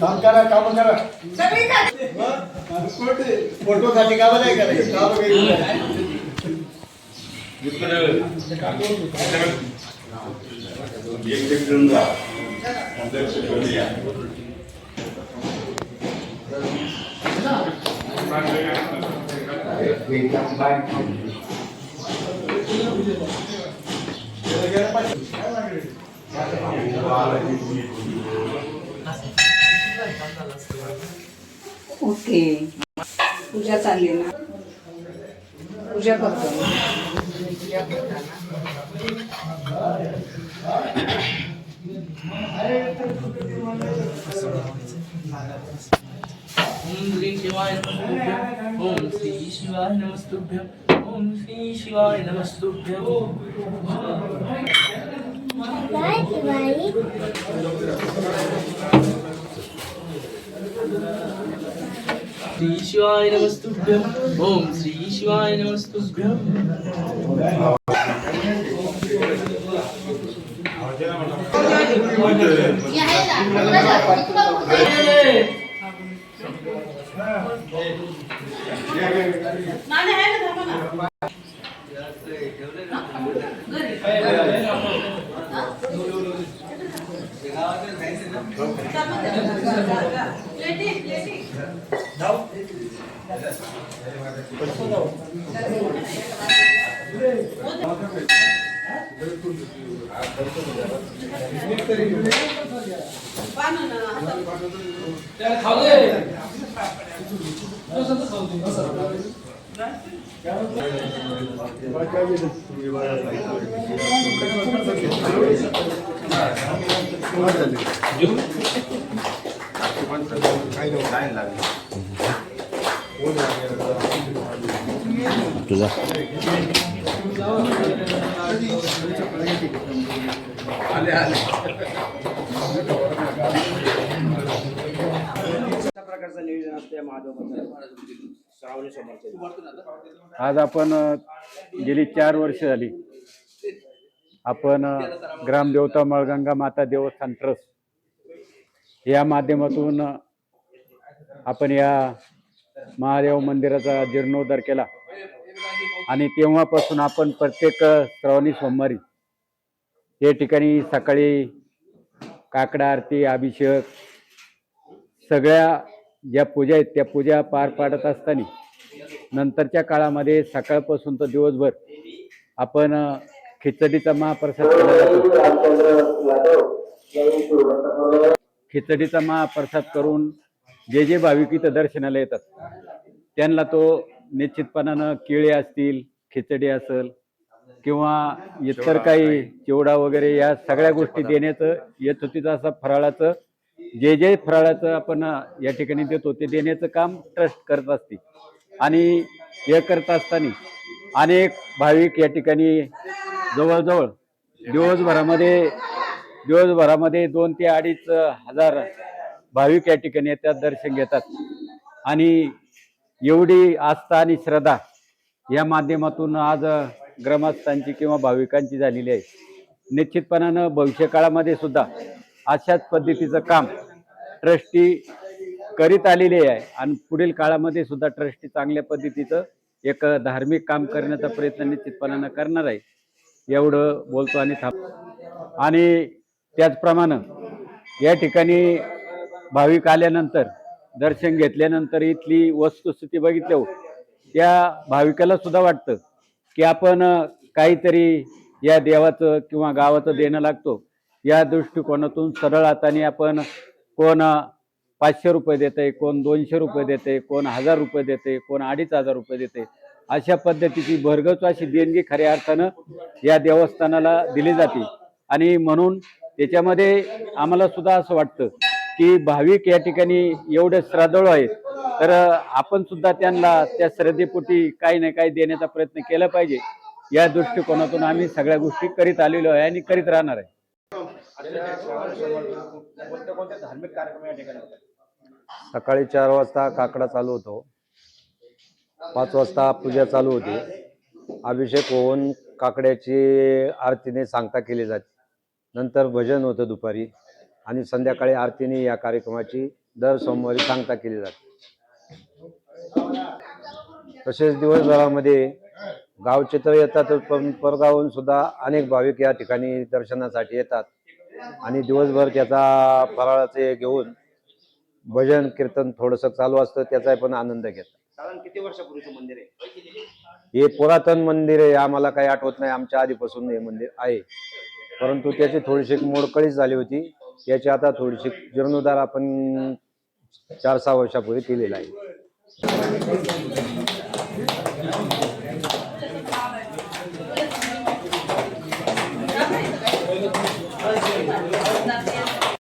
काम करा, काम करा. फोटो साठी काम नाही करायचं. ओके, पूजा चालली ना. पूजा करतो. पूजा करताना ओम श्री शिवाय नमस्तुभ्यं. ओम श्री शिवाय नमस्तुभ्यं. ओम श्री शिवाय नमस्तुभ्यं. श्री शिवाय नमस्तुभ्यं. ओम श्री शिवाय नमस्तुभ्यं. आज आपण गेली 4 वर्ष झाली आपण ग्रामदेवता मळगंगा माता देवस्थान ट्रस्ट या माध्यमातून आपण या महादेव मंदिराचा जीर्णोद्धार केला आणि तेव्हापासून आपण प्रत्येक श्रावणी सोमवारी या ठिकाणी सकाळी काकडा आरती अभिषेक सगळ्या ज्या पूजा आहेत त्या पूजा पार पाडत असताना नंतरच्या काळामध्ये सकाळपासून तर दिवसभर आपण खिचडीचा महाप्रसाद केला जातो. खिचडीचा महाप्रसाद करून जे जे भाविक इथं दर्शनाला येतात त्यांना तो निश्चितपणानं केळी असतील, खिचडी असेल किंवा इतर काही चिवडा वगैरे या सगळ्या गोष्टी देण्याचं यथोचित असं फराळाचं जे फराळाचं आपण या ठिकाणी देतो ते देण्याचं काम ट्रस्ट करत असते. आणि हे करत असताना अनेक भाविक या ठिकाणी जवळजवळ दिवसभरामध्ये 2 ते 2.5 हजार भाविक या ठिकाणी येतात, दर्शन घेतात. आणि एवढी आस्था आणि श्रद्धा या माध्यमातून आज ग्रामस्थांची किंवा भाविकांची झालेली आहे. निश्चितपणानं भविष्यकाळामध्ये सुद्धा अशाच पद्धतीचं काम ट्रस्टी करीत आलेले आहे आणि पुढील काळामध्ये सुद्धा ट्रस्टी चांगल्या पद्धतीचं एक धार्मिक काम करण्याचा प्रयत्न निश्चितपणानं करणार आहे. एवढं बोलतो आणि थांबतो. आणि त्याचप्रमाणे या ठिकाणी भाविक आल्यानंतर दर्शन घेतल्यानंतर इथली वस्तुस्थिती बघितल्यावर त्या भाविकाला सुद्धा वाटतं की आपण काहीतरी या देवाचं किंवा गावाचं देणं लागतो. या दृष्टिकोनातून सरळ हाताने आपण कोण 500 रुपये देते, कोण 200 रुपये देते, कोण 1000 रुपये देते, कोण 2500 रुपये देते. अशा पद्धतीची भरगच अशी देणगी खऱ्या अर्थानं या देवस्थानाला दिली जाते. आणि म्हणून त्याच्यामध्ये आम्हाला सुद्धा असं वाटतं की भाविक या ठिकाणी एवढे श्रद्धाळू आहेत तर आपण सुद्धा त्यांना त्या श्रद्धेपोटी काही ना काही देण्याचा प्रयत्न केला पाहिजे. या दृष्टिकोनातून आम्ही सगळ्या गोष्टी करीत आलेलो आहे आणि करीत राहणार आहे. सकाळी 4 वाजता काकडा चालू होतो. 5 वाजता पूजा चालू होते. अभिषेक होऊन काकड्याची आरतीने सांगता केली जाते. नंतर भजन होतं दुपारी आणि संध्याकाळी आरतीने या कार्यक्रमाची दर सोमवारी सांगता केली जाते. तसेच दिवसभरामध्ये गावचे तर येतातच, पण परगावून सुद्धा अनेक भाविक या ठिकाणी दर्शनासाठी येतात आणि दिवसभर त्याचा फराळाचे घेऊन भजन कीर्तन थोडंसं चालू असतं, त्याचा पण आनंद घेतात. साधारण किती वर्षापूर्वीचं मंदिर आहे? हे पुरातन मंदिर आहे, आम्हाला काही आठवत नाही, आमच्या आधीपासून हे मंदिर आहे. परंतु त्याची थोडीशी मोडकळीच झाली होती. याची आता थोडीशी जीर्णोद्धार आपण 4-6 वर्षापूर्वी केलेला आहे.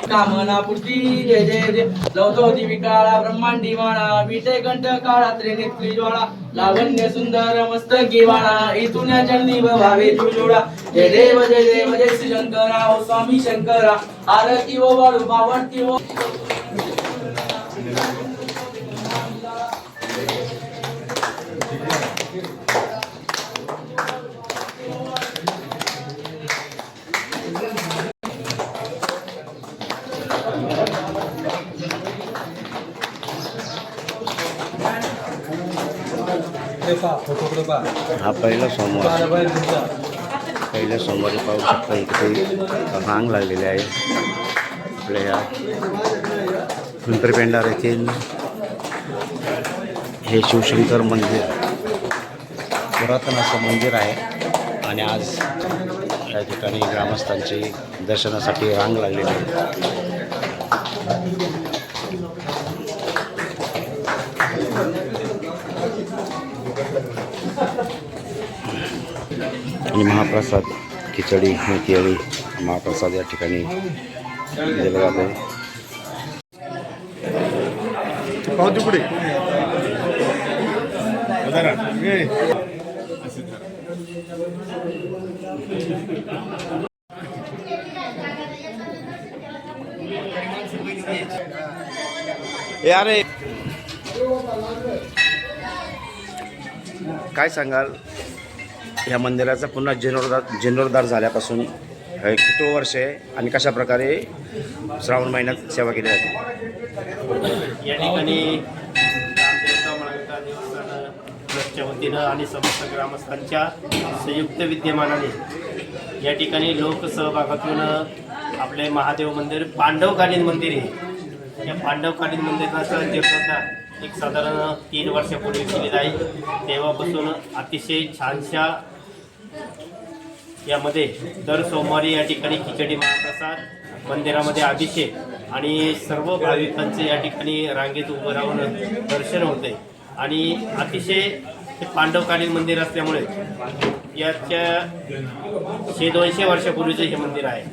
कामना पुरती जय जय जय लवतो दिवी काळा ब्रह्मांडी माळा विटे कंठ काळा त्रिनेत्री ज्वाळा लावण्य सुंदर मस्तकी वाळा इथून या चरणी भावे जोडा जय देव जय श्री शंकरा ओ स्वामी शंकरा आरती ओ बाळू बावडती ओ हा पहिला सोमवारी पाहू शकता इथे रांग लागलेली आहे. आपल्या या पिंपरी येथील हे शिवशंकर मंदिर पुरातन असं मंदिर आहे आणि आज या ठिकाणी ग्रामस्थांची दर्शनासाठी रांग लागलेली आहे. आणि महाप्रसाद खिचडी मेथी आणि महाप्रसाद या ठिकाणी दिला जात आहे. अरे काय सांगाल या मंदिराचा पुन्हा जीर्णोद्धार झाल्यापासून हे किती वर्ष आहे आणि कशा प्रकारे श्रावण महिन्यात सेवा केली जाते? या ठिकाणी रामदेवता माळविका देवस्थान ट्रस्टच्या वतीनं आणि समस्त ग्रामस्थांच्या संयुक्त विद्यमानाने या ठिकाणी लोकसहभागातून आपले महादेव मंदिर पांडवकालीन मंदिर आहे. या पांडवकालीन मंदिराचा जीर्णोद्धार एक साधारण 3 वर्षापूर्वी केलेला आहे. तेव्हापासून अतिशय छानशा यामध्ये दर सोमवारी या ठिकाणी खिचडी महाप्रसाद मंदिरामध्ये अभिषेक आणि सर्व भाविकांचे या ठिकाणी रांगेत उभं राहून दर्शन होते आणि अतिशय हे पांडवकालीन मंदिर असल्यामुळे याच्या 100-200 वर्षापूर्वीचं हे मंदिर आहे.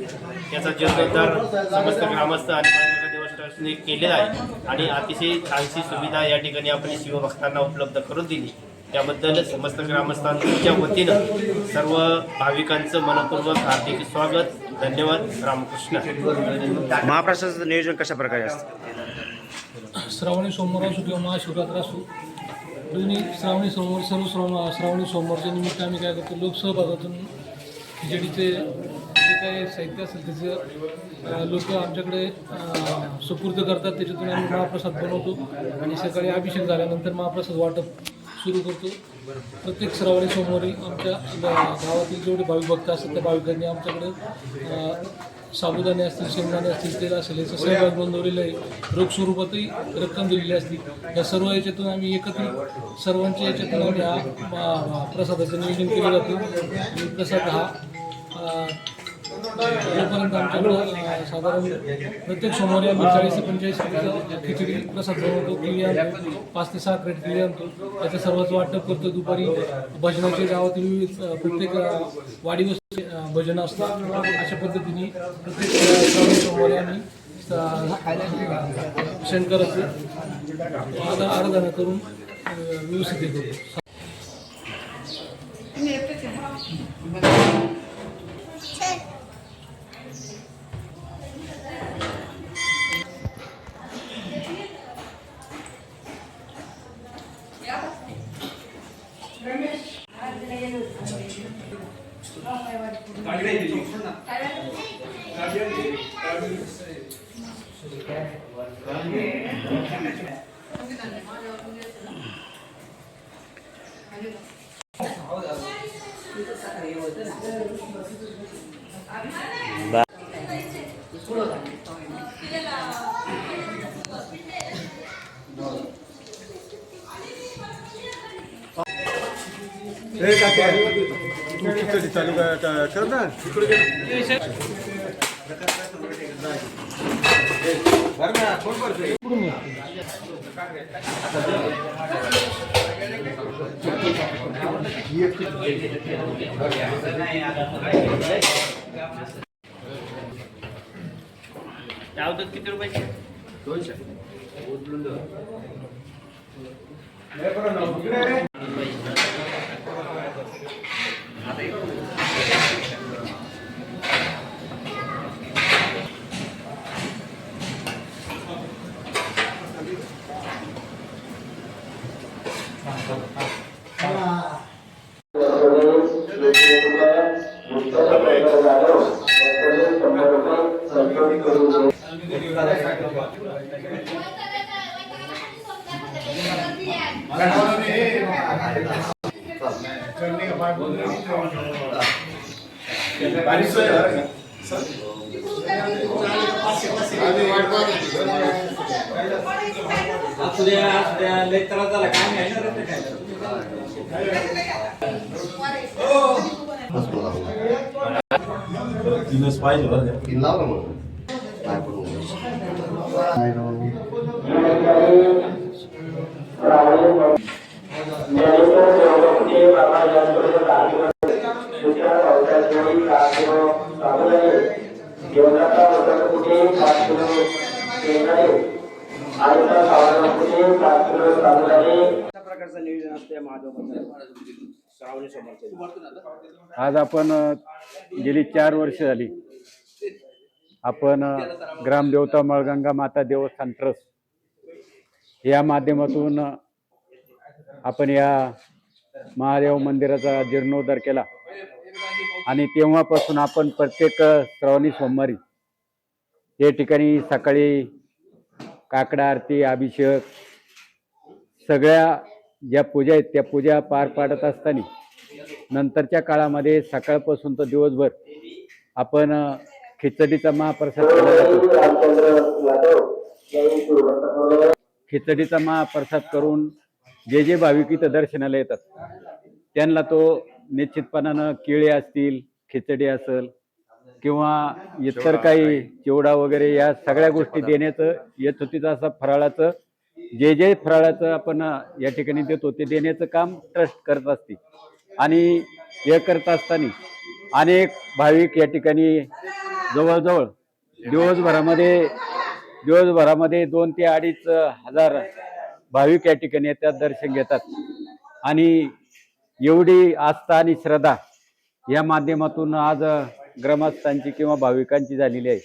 याचा जीर्णोद्धार समस्त ग्रामस्थ आणि देवस्थानाने केलेला आहे आणि अतिशय छानशी सुविधा या ठिकाणी आपण शिवभक्तांना उपलब्ध करून दिली. त्याबद्दल समस्त ग्रामस्थांच्या वतीनं सर्व भाविकांचं मनपूर्वक हार्दिक स्वागत. धन्यवाद. रामकृष्ण. महाप्रसादाचं नियोजन कशा प्रकारे असतं? श्रावणी सोमवार असो किंवा महाशिवरात्र असो, दोन्ही श्रावणी सोमवार सर्व श्रावणी सोमवारच्या निमित्त आम्ही काय करतो, लोकसहभागातून खिचडीचे जे काही साहित्य असेल त्याचं लोक आमच्याकडे सुपूर्द करतात. त्याच्यातून आम्ही महाप्रसाद बनवतो आणि सकाळी अभिषेक झाल्यानंतर महाप्रसाद वाटप सुरू करतो. प्रत्येक श्रावणी सोमवारी आमच्या गावातील जेवढे भाविक भक्त असतात त्या भाविकांनी आमच्याकडे साबुदाणे असतील, शेंगदाणे असतील, तेल असेल याचा सहभाग नोंदवलेला आहे. रोख स्वरूपातही रक्कम दिलेली असते. या सर्व याच्यातून आम्ही एकत्रित सर्वांच्या याच्यातून आम्ही हा प्रसादाचं नियोजन केलं जातं. आणि प्रसाद हा जोपर्यंत आमच्याकडं साधारण प्रत्येक सोमवारी आम्ही 40 ते 45 किलो खिचडी प्रसाद बनवतो. केळी आणतो, 5 ते 6 क्रेट केळी आणतो. त्याचं सर्वच वाटप करतो. दुपारी भजनाचे गावातील विविध प्रत्येक वाडीवस्ती भजन असतात. अशा पद्धतीने प्रत्येक सोमवारी आम्ही शंकराचं आराधना करून व्यवस्थित करतो. अवधूत किती रुपयाचे? 200. तीनच पाहिजे बरं तीन लावलं मग काय करू आज आपण गेली 4 वर्ष झाली आपण ग्रामदेवता मळगंगा माता देवस्थान ट्रस्ट या माध्यमातून आपण या महादेव मंदिराचा जीर्णोद्धार केला आणि तेव्हापासून आपण प्रत्येक श्रावणी सोमवारी या ठिकाणी सकाळी काकडा आरती अभिषेक सगळ्या ज्या पूजा आहेत त्या पूजा पार पाडत असताना नंतरच्या काळामध्ये सकाळपासून तर दिवसभर आपण खिचडीचा महाप्रसाद केला जातो। खिचडीचा महाप्रसाद करून जे भाविक इथं दर्शनाला येतात त्यांना तो निश्चितपणानं केळे असतील, खिचडी असेल किंवा इतर काही चिवडा वगैरे या सगळ्या गोष्टी देण्याचं यथोचित असं फराळाचं जे फराळाचं आपण या ठिकाणी देतो ते देण्याचं काम ट्रस्ट करत असते आणि हे करत असताना अनेक भाविक या ठिकाणी जवळजवळ दिवसभरामध्ये 2 ते 2.5 हजार भाविक या ठिकाणी येतात, दर्शन घेतात आणि एवढी आस्था आणि श्रद्धा या माध्यमातून आज ग्रामस्थांची किंवा भाविकांची झालेली आहे।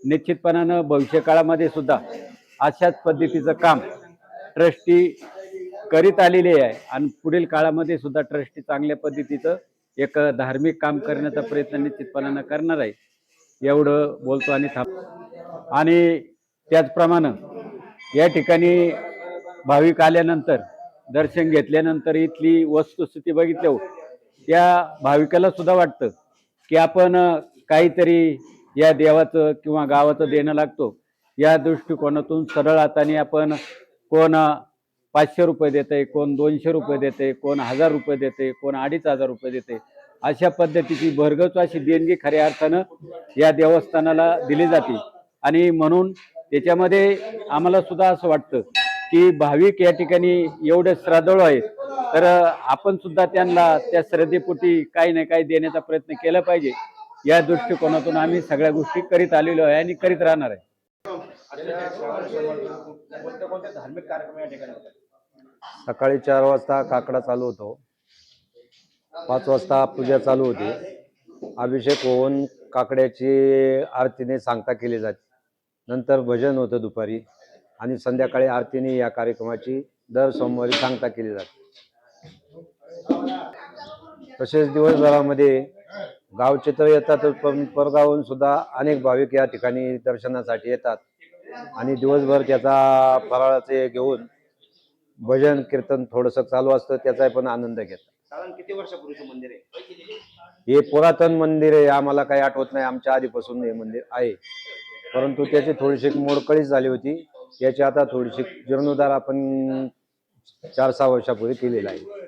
निश्चितपणानं भविष्यकाळामध्ये सुद्धा अशाच पद्धतीचं काम ट्रस्टी करीत आलेले आहे आणि पुढील काळामध्ये सुद्धा ट्रस्टी चांगल्या पद्धतीचं एक धार्मिक काम करण्याचा प्रयत्न निश्चितपणानं करणार आहे। एवढं बोलतो आणि थांबतो। आणि त्याचप्रमाणे या ठिकाणी भाविक आल्यानंतर दर्शन घेतल्यानंतर इथली वस्तुस्थिती बघितल्यावर त्या भाविकाला सुद्धा वाटतं की आपण काहीतरी या देवाचं किंवा गावाचं देणं लागतो। या दृष्टिकोनातून सरळ हाताने आपण कोण 500 रुपये देते, कोण 200 रुपये देते, कोण 1000 रुपये देते, कोण 2500 रुपये देते, अशा पद्धतीची भरगच अशी देणगी खऱ्या अर्थानं या देवस्थानाला दिली जाते। आणि म्हणून त्याच्यामध्ये आम्हाला सुद्धा असं वाटतं की भाविक या ठिकाणी एवढे श्रद्धाळू आहेत तर आपण सुद्धा त्यांना त्या श्रद्धेपोटी काही ना काही देण्याचा प्रयत्न केला पाहिजे। या दृष्टिकोनातून आम्ही सगळ्या गोष्टी करीत आलेलो आहे आणि करीत राहणार आहे। सकाळी 4 वाजता काकडा चालू होतो, 5 वाजता पूजा चालू होते, अभिषेक होऊन काकड्याची आरतीने सांगता केली जाते, नंतर भजन होतं दुपारी आणि संध्याकाळी आरतीने या कार्यक्रमाची दर सोमवारी सांगता केली जाते। तसेच दिवसभरामध्ये गावचे तर येतातच, पण परगावून सुद्धा अनेक भाविक या ठिकाणी दर्शनासाठी येतात आणि दिवसभर त्याचा फराळाचे घेऊन भजन कीर्तन थोडंसं चालू असतं, त्याचा पण आनंद घेतात. साधारण किती वर्षापूर्वीचं मंदिर आहे? हे पुरातन मंदिर आहे, आम्हाला काही आठवत नाही, आमच्या आधीपासून हे मंदिर आहे, परंतु त्याची थोडीशी मोडकळीच झाली होती. याची आता थोडीशी जीर्णोद्धार आपण 4-6 वर्षापूर्वी केलेला आहे.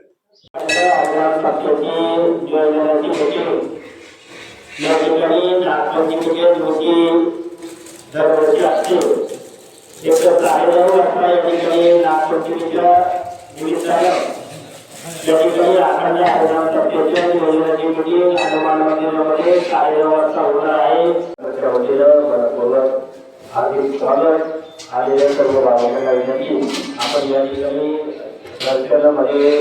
आलेल्या सर्व भाविकांना विनंती, आपण या ठिकाणी दर्शनामध्ये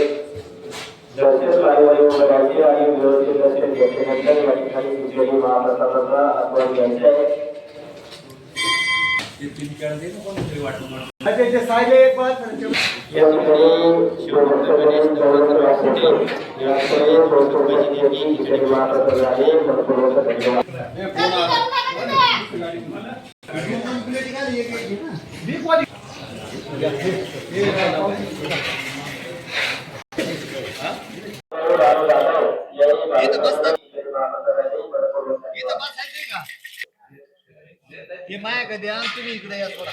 दर्शन लाईव्ह करायचे आणि व्यवस्थित दर्शन घेतल्यानंतर या ठिकाणी खिचडी महाप्रसादाचा आपण घ्यायचा आहे. त्याचे सायले एक बात या ठिकाणी शिवभक्त गणेश चौरंग राष्ट्रपती खिचडी महाप्रसाद आहे. भरपूर धन्यवाद. हे माया कधी तुम्ही इकडे या थोडा